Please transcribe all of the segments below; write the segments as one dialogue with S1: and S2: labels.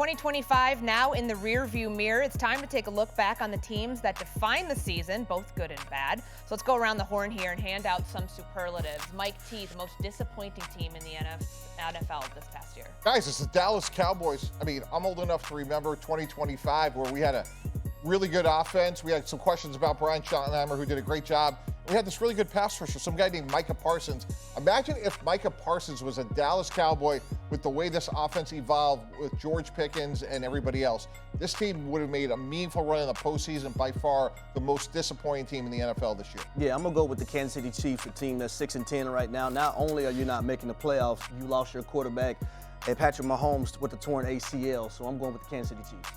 S1: 2025 now in the rearview mirror. It's time to take a look back on the teams that define the season, both good and bad. So let's go around the horn here and hand out some superlatives. Mike T, the most disappointing team in the NFL this past year.
S2: Guys, it's the Dallas Cowboys. I mean, I'm old enough to remember 2025 where we had a really good offense. We had some questions about Brian Schottenheimer, who did a great job. We had this really good pass rusher, some guy named Micah Parsons. Imagine if Micah Parsons was a Dallas Cowboy with the way this offense evolved with George Pickens and everybody else. This team would have made a meaningful run in the postseason, by far the most disappointing team in the NFL this year.
S3: Yeah, I'm going to go with the Kansas City Chiefs, a team that's 6-10 right now. Not only are you not making the playoffs, you lost your quarterback and Patrick Mahomes with the torn ACL. So I'm going with the Kansas City Chiefs.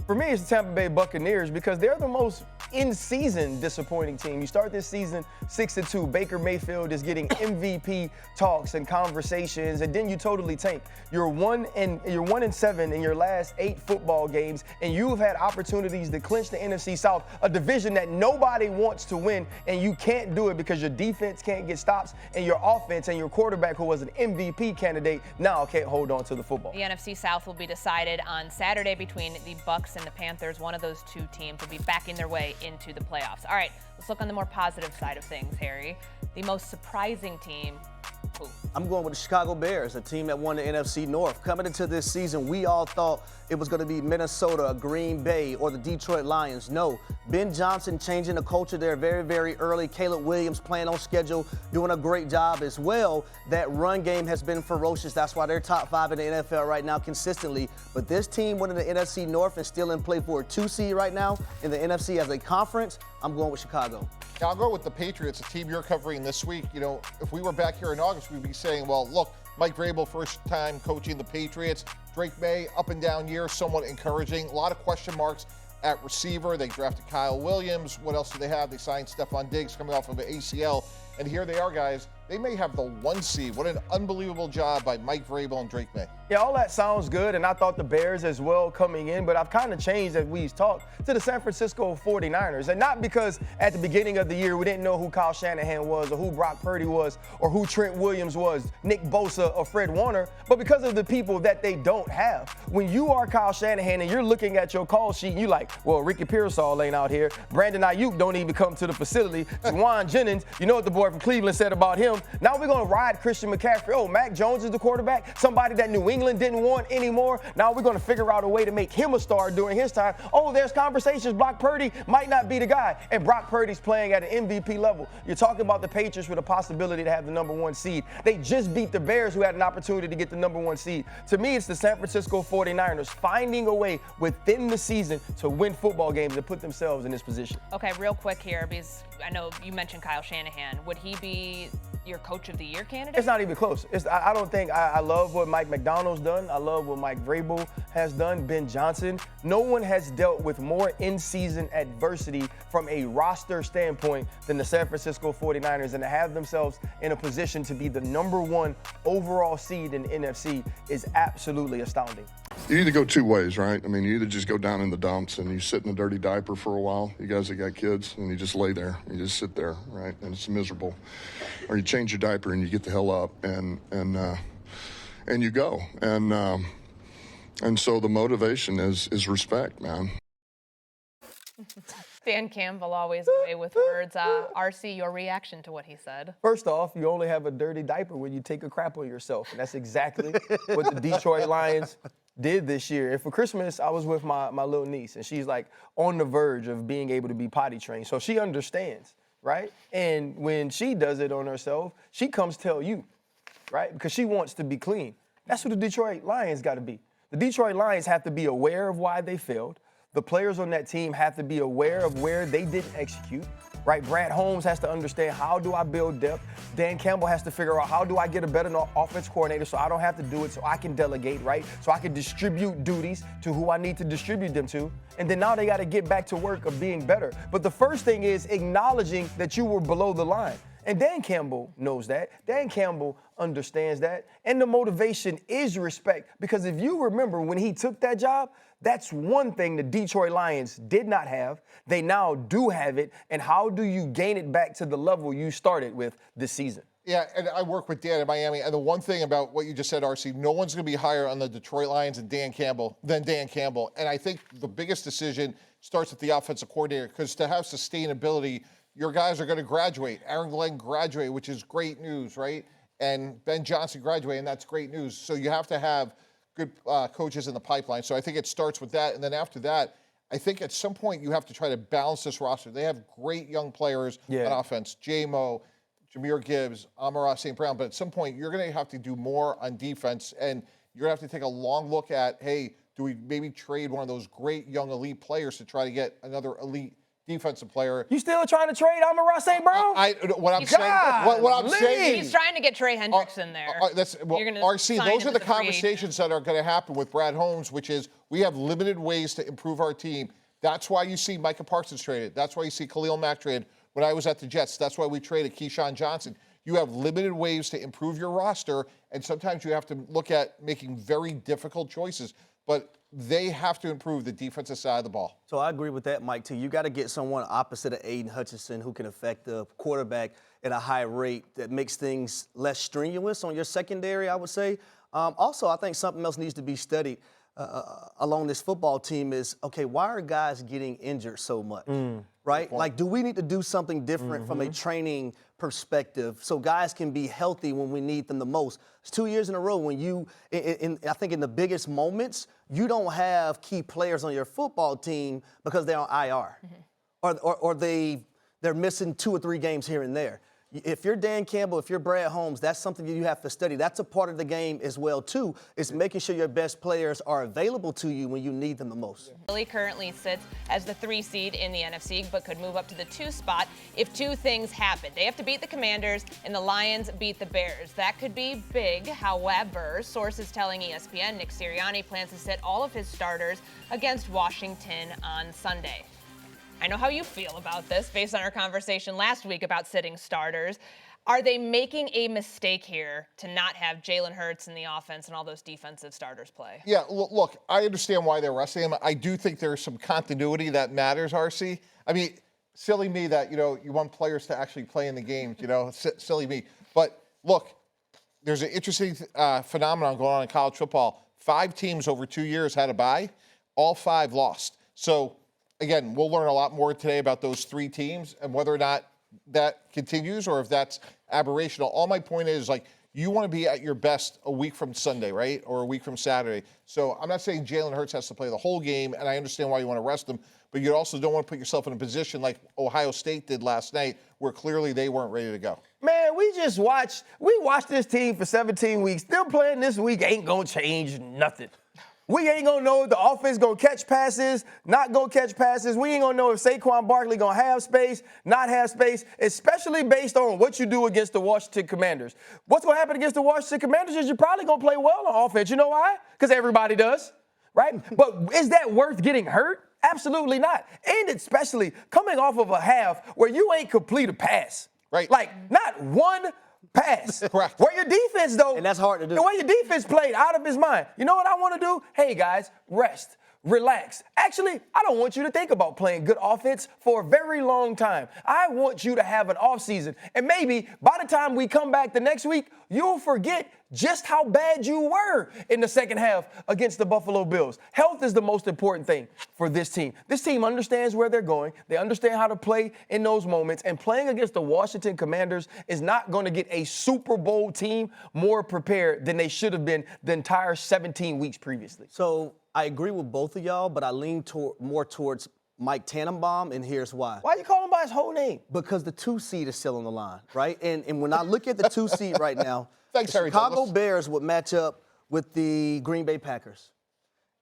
S4: For me, it's the Tampa Bay Buccaneers because they're the most in-season disappointing team. You start this season 6-2. Baker Mayfield is getting MVP talks and conversations, and then you totally tank. You're 1-7 in your last 8 football games, and you've had opportunities to clinch the NFC South, a division that nobody wants to win, and you can't do it because your defense can't get stops, and your offense and your quarterback, who was an MVP candidate, now can't hold on to the football.
S1: The NFC South will be decided on Saturday between the Bucs and the Panthers. One of those two teams will be backing their way into the playoffs. All right, let's look on the more positive side of things, Harry. The most surprising team. Ooh.
S3: I'm going with the Chicago Bears, a team that won the NFC North. Coming into this season, we all thought it was going to be Minnesota, Green Bay, or the Detroit Lions. No, Ben Johnson changing the culture there very, very early. Caleb Williams playing on schedule, doing a great job as well. That run game has been ferocious. That's why they're top 5 in the NFL right now consistently. But this team winning the NFC North and still in play for a 2 seed right now in the NFC as a conference, I'm going with Chicago.
S2: Now, I'll go with the Patriots, a team you're covering this week. You know, if we were back here in August, we'd be saying, well, look, Mike Vrabel, first time coaching the Patriots. Drake May, up and down year, somewhat encouraging. A lot of question marks at receiver. They drafted Kyle Williams. What else do they have? They signed Stephon Diggs coming off of the ACL. And here they are, guys. They may have the 1 seed. What an unbelievable job by Mike Vrabel and Drake May.
S4: Yeah, all that sounds good, and I thought the Bears as well coming in, but I've kind of changed as we've talked to the San Francisco 49ers. And not because at the beginning of the year we didn't know who Kyle Shanahan was or who Brock Purdy was or who Trent Williams was, Nick Bosa or Fred Warner, but because of the people that they don't have. When you are Kyle Shanahan and you're looking at your call sheet, you're like, well, Ricky Pearsall ain't out here. Brandon Ayuk don't even come to the facility. Juwan Jennings, you know what the boy from Cleveland said about him. Now we're going to ride Christian McCaffrey. Oh, Mac Jones is the quarterback, somebody that New England didn't want anymore. Now we're going to figure out a way to make him a star during his time. Oh, there's conversations. Brock Purdy might not be the guy. And Brock Purdy's playing at an MVP level. You're talking about the Patriots with a possibility to have the number 1 seed. They just beat the Bears, who had an opportunity to get the number 1 seed. To me, it's the San Francisco 49ers finding a way within the season to win football games and put themselves in this position.
S1: Okay, real quick here, because I know you mentioned Kyle Shanahan. Would he be your coach of the year candidate?
S4: It's not even close. I don't think I love what Mike McDonald's done. I love what Mike Vrabel has done, Ben Johnson. No one has dealt with more in-season adversity from a roster standpoint than the San Francisco 49ers, and to have themselves in a position to be the number 1 overall seed in the NFC is absolutely astounding.
S5: You either go 2 ways, right? I mean, you either just go down in the dumps and you sit in a dirty diaper for a while, you guys that got kids, and you just lay there, you just sit there, right? And it's miserable. Or you change your diaper and you get the hell up and you go. And so the motivation is respect, man.
S1: Dan Campbell always away with words. RC, your reaction to what he said?
S4: First off, you only have a dirty diaper when you take a crap on yourself. And that's exactly what the Detroit Lions did this year. And for Christmas, I was with my little niece, and she's like on the verge of being able to be potty trained. So she understands, right? And when she does it on herself, she comes tell you, right? Because she wants to be clean. That's what the Detroit Lions got to be. The Detroit Lions have to be aware of why they failed. The players on that team have to be aware of where they didn't execute, right? Brad Holmes has to understand, how do I build depth? Dan Campbell has to figure out, how do I get a better offense coordinator so I don't have to do it, so I can delegate, right? So I can distribute duties to who I need to distribute them to. And then now they got to get back to work of being better. But the first thing is acknowledging that you were below the line. And Dan Campbell knows that. Dan Campbell understands that. And the motivation is respect. Because if you remember when he took that job, that's one thing the Detroit Lions did not have. They now do have it. And how do you gain it back to the level you started with this season?
S2: Yeah, and I work with Dan in Miami, and the one thing about what you just said, RC, no one's going to be higher on the Detroit Lions than Dan Campbell. And I think the biggest decision starts with the offensive coordinator, because to have sustainability, your guys are going to graduate. Aaron Glenn graduated, which is great news, right? And Ben Johnson graduated, and that's great news. So you have to have good coaches in the pipeline. So I think it starts with that, and then after that, I think at some point you have to try to balance this roster. They have great young players on offense. J-Mo, Jahmyr Gibbs, Amon-Ra St. Brown, but at some point you're going to have to do more on defense, and you're going to have to take a long look at, hey, do we maybe trade one of those great young elite players to try to get another elite defensive player?
S4: You still trying to trade Amon-Ra St. Brown?
S2: What I'm saying,
S1: he's trying to get Trey Hendrickson there.
S2: RC, those are the conversations that are going to happen with Brad Holmes, which is we have limited ways to improve our team. That's why you see Micah Parsons traded. That's why you see Khalil Mack traded. When I was at the Jets, that's why we traded Keyshawn Johnson. You have limited ways to improve your roster, and sometimes you have to look at making very difficult choices. But they have to improve the defensive side of the ball.
S3: So I agree with that, Mike, too. You got to get someone opposite of Aiden Hutchinson who can affect the quarterback at a high rate that makes things less strenuous on your secondary, I would say. Also, I think something else needs to be studied along this football team is, okay, why are guys getting injured so much, right? Like, do we need to do something different from a training perspective so guys can be healthy when we need them the most? It's 2 years in a row when you, I think in the biggest moments, you don't have key players on your football team because they're on IR or they're missing 2 or 3 games here and there. If you're Dan Campbell, if you're Brad Holmes, that's something you have to study. That's a part of the game as well, too. It's making sure your best players are available to you when you need them the most.
S1: Philly currently sits as the 3 seed in the NFC, but could move up to the 2 spot if 2 things happen. They have to beat the Commanders, and the Lions beat the Bears. That could be big. However, sources telling ESPN Nick Sirianni plans to sit all of his starters against Washington on Sunday. I know how you feel about this based on our conversation last week about sitting starters. Are they making a mistake here to not have Jalen Hurts in the offense and all those defensive starters play?
S2: Yeah, look, I understand why they're resting him. I do think there's some continuity that matters, RC. I mean, silly me that, you want players to actually play in the games, silly me. But look, there's an interesting phenomenon going on in college football. 5 teams over 2 years had a bye. All 5 lost. So, again, we'll learn a lot more today about those 3 teams and whether or not that continues or if that's aberrational. All my point is, you want to be at your best a week from Sunday, right? Or a week from Saturday. So I'm not saying Jalen Hurts has to play the whole game, and I understand why you want to rest him, but you also don't want to put yourself in a position like Ohio State did last night where clearly they weren't ready to go.
S4: Man, we watched this team for 17 weeks. Them playing this week ain't going to change nothing. We ain't going to know if the offense going to catch passes, not going to catch passes. We ain't going to know if Saquon Barkley going to have space, not have space, especially based on what you do against the Washington Commanders. What's going to happen against the Washington Commanders is you're probably going to play well on offense. You know why? Because everybody does, right? But is that worth getting hurt? Absolutely not. And especially coming off of a half where you ain't complete a pass.
S2: Right.
S4: Like, not one pass.
S2: Correct.
S4: Where your defense, though.
S3: And that's hard to do.
S4: The way your defense played out of his mind. You know what I want to do? Hey, guys, rest. Relax. Actually, I don't want you to think about playing good offense for a very long time. I want you to have an offseason. And maybe by the time we come back the next week, you'll forget just how bad you were in the second half against the Buffalo Bills. Health is the most important thing for this team. This team understands where they're going. They understand how to play in those moments. And playing against the Washington Commanders is not going to get a Super Bowl team more prepared than they should have been the entire 17 weeks previously.
S3: So I agree with both of y'all, but I lean more towards Mike Tannebaum, and here's why.
S4: Why you call him by his whole name?
S3: Because the 2 seed is still on the line, right? And when I look at the 2 seed right now,
S2: Thanks,
S3: the
S2: Harry
S3: Chicago
S2: Douglas.
S3: Bears would match up with the Green Bay Packers.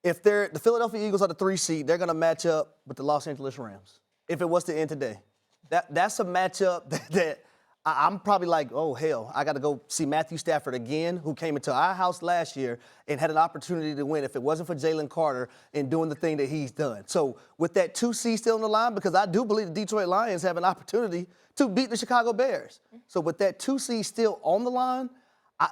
S3: If the Philadelphia Eagles are the 3 seed, they're going to match up with the Los Angeles Rams. If it was to end today, that's a matchup that I'm probably like, oh, hell, I got to go see Matthew Stafford again, who came into our house last year and had an opportunity to win if it wasn't for Jalen Carter and doing the thing that he's done. So with that 2 seed still on the line, because I do believe the Detroit Lions have an opportunity to beat the Chicago Bears. So with that 2 seed still on the line,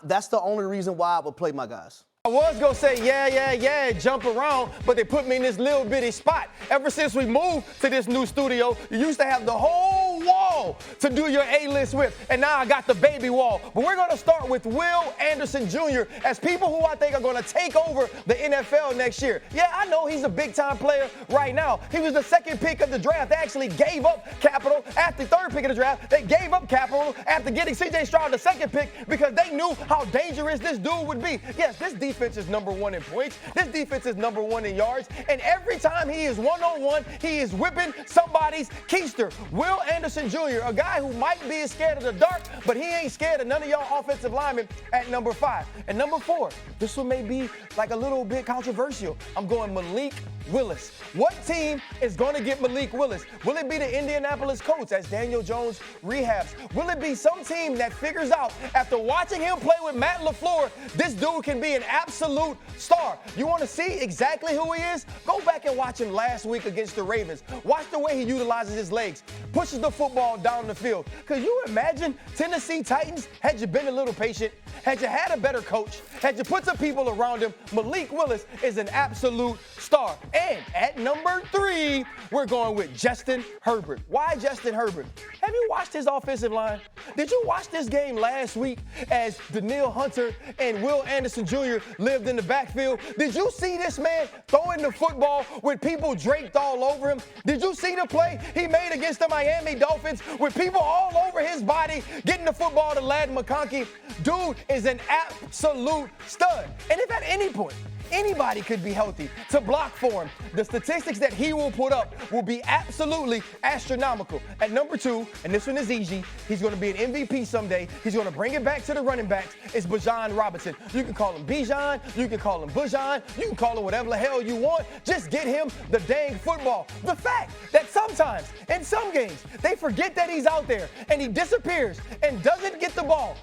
S3: that's the only reason why I would play my guys.
S4: I was going to say, yeah, jump around, but they put me in this little bitty spot. Ever since we moved to this new studio, you used to have the whole wall wall to do your A-list with. And now I got the baby wall. But we're going to start with Will Anderson Jr. as people who I think are going to take over the NFL next year. Yeah, I know he's a big-time player right now. He was the second pick of the draft. They actually gave up capital after the third pick of the draft. They gave up capital after getting C.J. Stroud the second pick because they knew how dangerous this dude would be. Yes, this defense is number one in points. This defense is number one in yards. And every time he is one-on-one, he is whipping somebody's keister. Will Anderson Jr., a guy who might be scared of the dark, but he ain't scared of none of y'all offensive linemen at number 5. And number 4, this one may be like a little bit controversial. I'm going Malik Willis. What team is going to get Malik Willis? Will it be the Indianapolis Colts as Daniel Jones rehabs? Will it be some team that figures out after watching him play with Matt LaFleur, this dude can be an absolute star? You want to see exactly who he is? Go back and watch him last week against the Ravens. Watch the way he utilizes his legs, pushes the football down the field. Could you imagine Tennessee Titans, had you been a little patient, had you had a better coach, had you put some people around him, Malik Willis is an absolute star. And at number 3, we're going with Justin Herbert. Why Justin Herbert? Have you watched his offensive line? Did you watch this game last week as Danielle Hunter and Will Anderson Jr. lived in the backfield? Did you see this man throwing the football with people draped all over him? Did you see the play he made against the Miami Dolphins with people all over his body getting the football to Ladd McConkey? Dude is an absolute stud. And if at any point anybody could be healthy to block for him, the statistics that he will put up will be absolutely astronomical. At number 2, and this one is easy, he's going to be an MVP someday. He's going to bring it back to the running backs. It's Bijan Robinson. You can call him Bijan, you can call him Bijan, you can call him whatever the hell you want. Just get him the dang football. The fact that sometimes in some games they forget that he's out there and he disappears and doesn't get the ball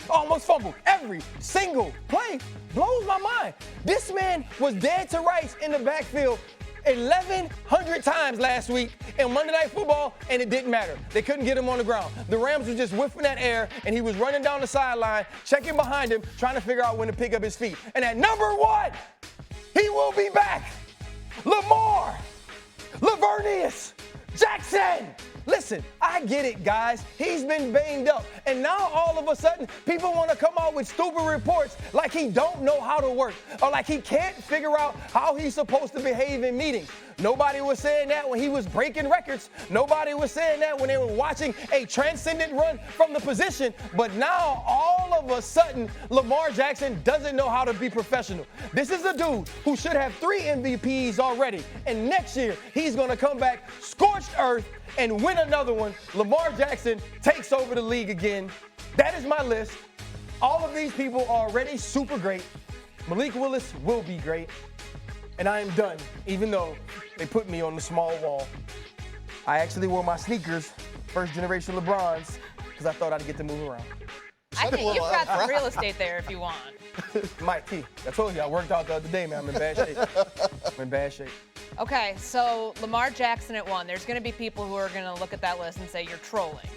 S4: almost fumbled every single play blows my mind. This man was dead to rights in the backfield 1,100 times last week in Monday Night Football, and it didn't matter. They couldn't get him on the ground. The Rams were just whiffing that air, and he was running down the sideline, checking behind him, trying to figure out when to pick up his feet. And at number 1, he will be back. Lamar Lavernius Jackson. Listen, I get it, guys. He's been banged up. And now all of a sudden, people want to come out with stupid reports like he don't know how to work or like he can't figure out how he's supposed to behave in meetings. Nobody was saying that when he was breaking records. Nobody was saying that when they were watching a transcendent run from the position. But now, all of a sudden, Lamar Jackson doesn't know how to be professional. This is a dude who should have 3 MVPs already. And next year, he's going to come back scorched earth and win another one. Lamar Jackson takes over the league again. That is my list. All of these people are already super great. Malik Willis will be great. And I am done, even though they put me on the small wall. I actually wore my sneakers, first generation LeBrons, because I thought I'd get to move around.
S1: I think you've got some real estate there if you want.
S4: Mike T, I told you I worked out the other day, man. I'm in bad shape. I'm in bad shape.
S1: Okay, so Lamar Jackson at 1. There's going to be people who are going to look at that list and say you're trolling.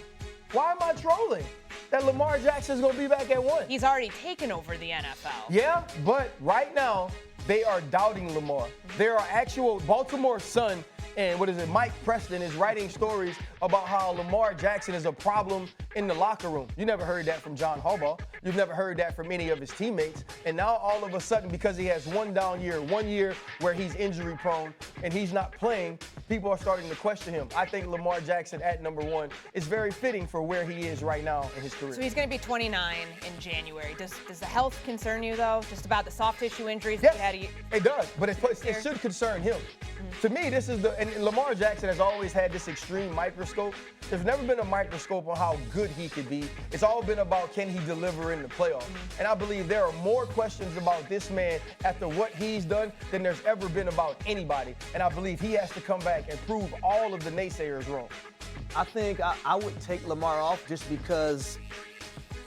S4: Why am I trolling? That Lamar Jackson's going to be back at 1.
S1: He's already taken over the NFL.
S4: Yeah, but right now, they are doubting Lamar. There are actual Baltimore Sun and Mike Preston is writing stories about how Lamar Jackson is a problem in the locker room. You never heard that from John Harbaugh. You've never heard that from any of his teammates. And now all of a sudden, because he has one down year, 1 year where he's injury prone and he's not playing, people are starting to question him. I think Lamar Jackson at number 1 is very fitting for where he is right now in his career.
S1: So he's going to be 29 in January. Does the health concern you, though? Just about the soft tissue injuries
S4: yes,
S1: that he had?
S4: It does, but it should concern him. To me, this is and Lamar Jackson has always had this extreme microscope. There's never been a microscope on how good he could be. It's all been about can he deliver in the playoffs. And I believe there are more questions about this man after what he's done than there's ever been about anybody. And I believe he has to come back and prove all of the naysayers wrong.
S3: I think I would take Lamar off just because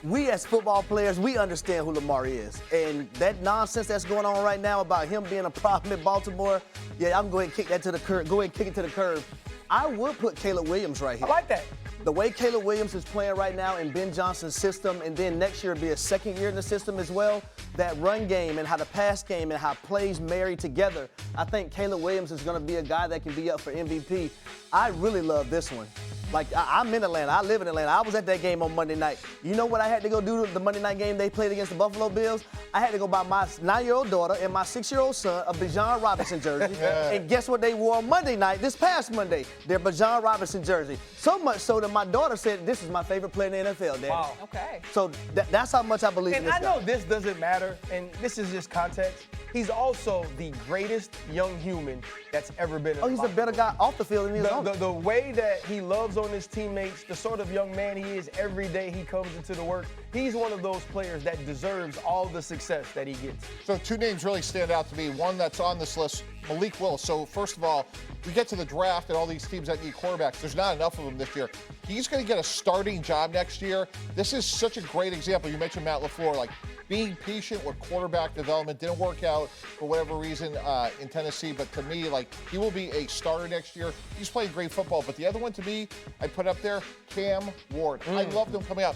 S3: we as football players, we understand who Lamar is. And that nonsense that's going on right now about him being a problem in Baltimore, yeah, I'm going to kick that to the curb. Go ahead and kick it to the curb. I would put Caleb Williams right here.
S4: I like that.
S3: The way Caleb Williams is playing right now in Ben Johnson's system, and then next year be a second year in the system as well, that run game and how the pass game and how plays marry together, I think Caleb Williams is going to be a guy that can be up for MVP. I really love this one. Like, I'm in Atlanta. I live in Atlanta. I was at that game on Monday night. You know what I had to go do to the Monday night game they played against the Buffalo Bills? I had to go buy my 9-year-old daughter and my 6-year-old son a Bijan Robinson jersey. And guess what they wore on Monday night, this past Monday? Their Bijan Robinson jersey. So much so that my daughter said, this is my favorite player in the NFL, Dad.
S4: Wow.
S1: Okay.
S3: So that's how much I believe in
S4: And
S3: this
S4: I know
S3: guy.
S4: this doesn't matter, and this is just context. He's also the greatest young human that's ever been in
S3: Oh, he's a better guy off the field than he is on.
S4: The way that he loves on his teammates, the sort of young man he is every day he comes into the work, he's one of those players that deserves all the success that he gets.
S2: So two names really stand out to me. One that's on this list, Malik Willis. So first of all, we get to the draft and all these teams that need quarterbacks. There's not enough of them this year. He's going to get a starting job next year. This is such a great example. You mentioned Matt LaFleur, like being patient with quarterback development. Didn't work out for whatever reason in Tennessee, but to me, like, he will be a starter next year. He's playing great football. But the other one to me, I put up there, Cam Ward. I loved him coming up.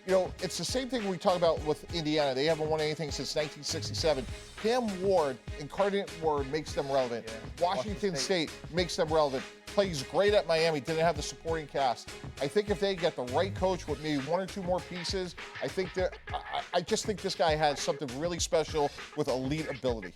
S2: You know, it's the same thing we talk about with Indiana. They haven't won anything since 1967. Cam Ward, Incarnate Word, makes them relevant.
S4: Yeah.
S2: Washington State makes them relevant. Plays great at Miami, didn't have the supporting cast. I think if they get the right coach with maybe one or two more pieces, I just think this guy has something really special with elite ability.